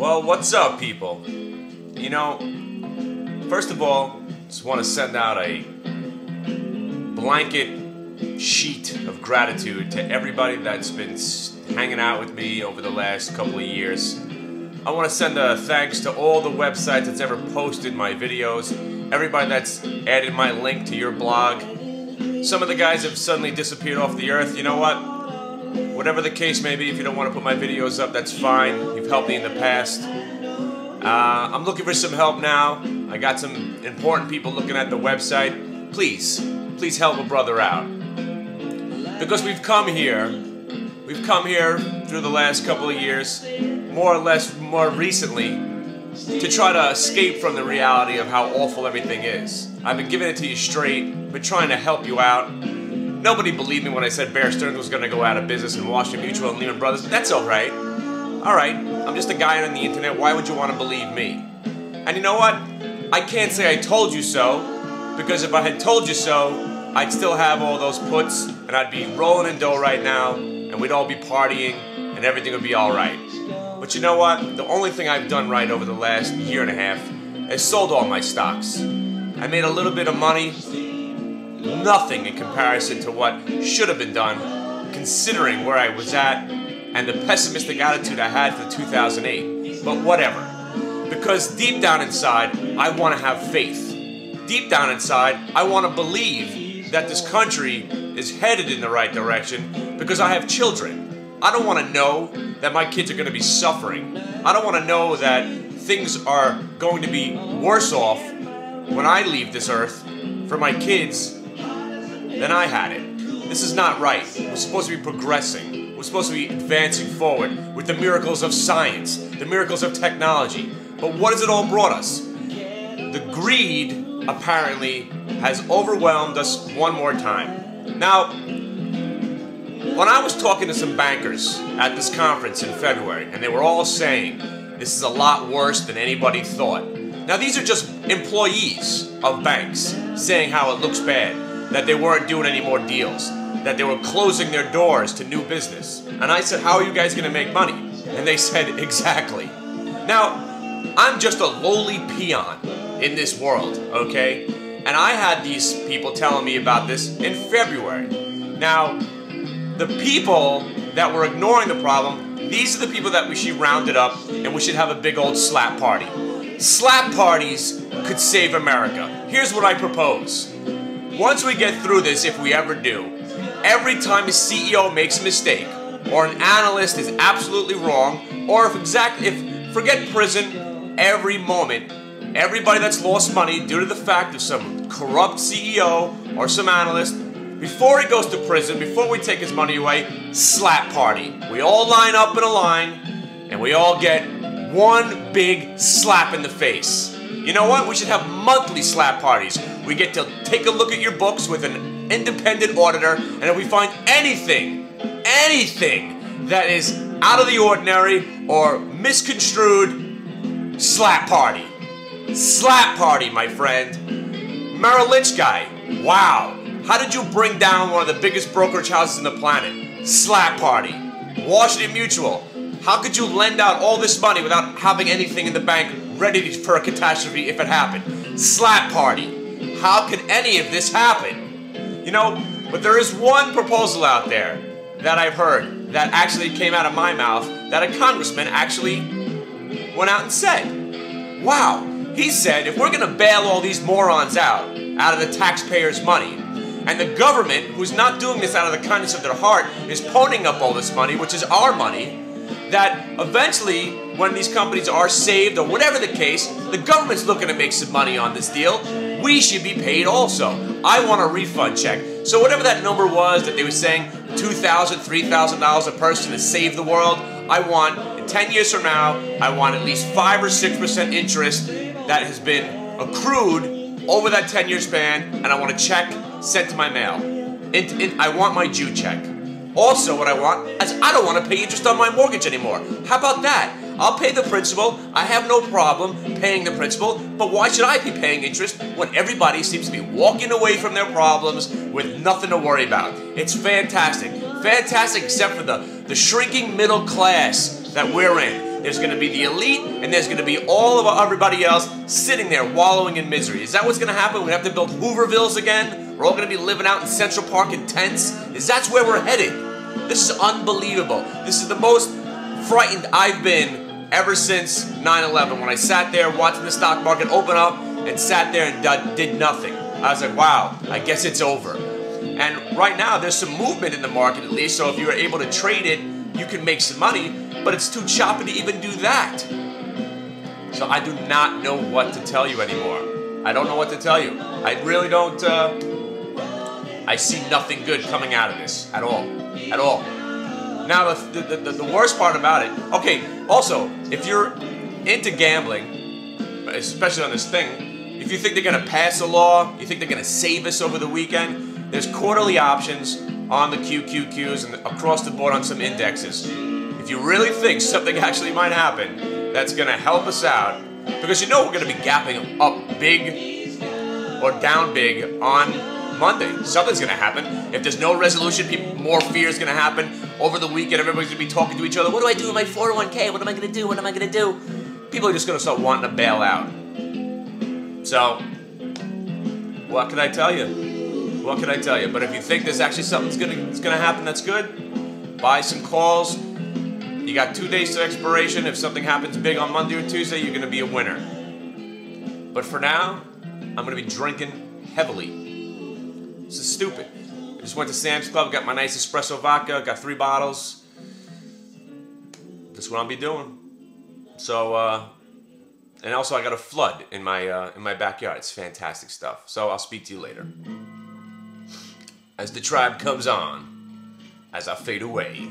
Well, what's up, people? You know, first of all, just want to send out a blanket sheet of gratitude to everybody that's been hanging out with me over the last couple of years. I want to send a thanks to all the websites that's ever posted my videos, everybody that's added my link to your blog. Some of the guys have suddenly disappeared off the earth. You know what? Whatever the case may be, if you don't want to put my videos up, that's fine. You've helped me in the past. I'm looking for some help now. I got some important people looking at the website. Please help a brother out. Because we've come here through the last couple of years, more recently, to try to escape from the reality of how awful everything is. I've been giving it to you straight, been trying to help you out. Nobody believed me when I said Bear Stearns was going to go out of business and Washington Mutual and Lehman Brothers, but that's alright. Alright, I'm just a guy on the internet, why would you want to believe me? And you know what? I can't say I told you so, because if I had told you so, I'd still have all those puts, and I'd be rolling in dough right now, and we'd all be partying, and everything would be alright. But you know what? The only thing I've done right over the last year and a half is sold all my stocks. I made a little bit of money, nothing in comparison to what should have been done, considering where I was at and the pessimistic attitude I had for 2008. But whatever. Because deep down inside, I want to have faith. Deep down inside, I want to believe that this country is headed in the right direction because I have children. I don't want to know that my kids are going to be suffering. I don't want to know that things are going to be worse off when I leave this earth for my kids than I had it. This is not right. We're supposed to be progressing. We're supposed to be advancing forward with the miracles of science, the miracles of technology. But what has it all brought us? The greed, apparently, has overwhelmed us one more time. Now, when I was talking to some bankers at this conference in February, and they were all saying, this is a lot worse than anybody thought. Now, these are just employees of banks saying how it looks bad, that they weren't doing any more deals, that they were closing their doors to new business. And I said, how are you guys going to make money? And they said, exactly. Now, I'm just a lowly peon in this world, okay? And I had these people telling me about this in February. Now, the people that were ignoring the problem, these are the people that we should round it up and we should have a big old slap party. Slap parties could save America. Here's what I propose. Once we get through this, if we ever do, every time a CEO makes a mistake, or an analyst is absolutely wrong, or if forget prison, every moment, everybody that's lost money due to the fact of some corrupt CEO or some analyst, before he goes to prison, before we take his money away, slap party. We all line up in a line, and we all get one big slap in the face. You know what? We should have monthly slap parties. We get to take a look at your books with an independent auditor, and if we find anything that is out of the ordinary or misconstrued, slap party. Slap party, my friend. Merrill Lynch guy, wow. How did you bring down one of the biggest brokerage houses on the planet? Slap party. Washington Mutual, how could you lend out all this money without having anything in the bank ready for a catastrophe if it happened? Slap party. How could any of this happen? You know, but there is one proposal out there that I've heard that actually came out of my mouth that a congressman actually went out and said. Wow. He said, if we're going to bail all these morons out of the taxpayers' money, and the government, who's not doing this out of the kindness of their heart, is ponying up all this money, which is our money, that eventually, when these companies are saved, or whatever the case, the government's looking to make some money on this deal. We should be paid also. I want a refund check. So whatever that number was that they were saying, $2,000, $3,000 a person to save the world, I want, in 10 years from now, I want at least 5 or 6% interest that has been accrued over that 10-year span, and I want a check sent to my mail. I want my Jew check. Also, what I want is I don't want to pay interest on my mortgage anymore. How about that? I'll pay the principal. I have no problem paying the principal, but why should I be paying interest when everybody seems to be walking away from their problems with nothing to worry about? It's fantastic. Fantastic except for the shrinking middle class that we're in. There's going to be the elite, and there's going to be all of everybody else sitting there wallowing in misery. Is that what's going to happen? We have to build Hoovervilles again? We're all going to be living out in Central Park in tents? That's where we're headed. This is unbelievable. This is the most frightened I've been ever since 9/11, when I sat there watching the stock market open up and sat there and did nothing. I was like, wow, I guess it's over. And right now, there's some movement in the market at least, so if you were able to trade it, you can make some money, but it's too choppy to even do that. So I do not know what to tell you anymore. I don't know what to tell you. I really don't, I see nothing good coming out of this at all. At all. Now, the worst part about it, okay, also, if you're into gambling, especially on this thing, if you think they're going to pass a law, you think they're going to save us over the weekend, there's quarterly options on the QQQs and across the board on some indexes. If you really think something actually might happen, that's going to help us out, because you know we're going to be gapping up big or down big on Monday. Something's going to happen. If there's no resolution, more fear is going to happen. Over the weekend, everybody's going to be talking to each other. What do I do with my 401k? What am I going to do? What am I going to do? People are just going to start wanting to bail out. So, what can I tell you? What can I tell you? But if you think there's actually something's gonna happen that's good, buy some calls. You got 2 days to expiration. If something happens big on Monday or Tuesday, you're gonna be a winner. But for now, I'm gonna be drinking heavily. This is stupid. I just went to Sam's Club, got my nice espresso vodka, got 3 bottles. That's what I'll be doing. So, and also I got a flood in my backyard. It's fantastic stuff. So I'll speak to you later. As the tribe comes on, as I fade away.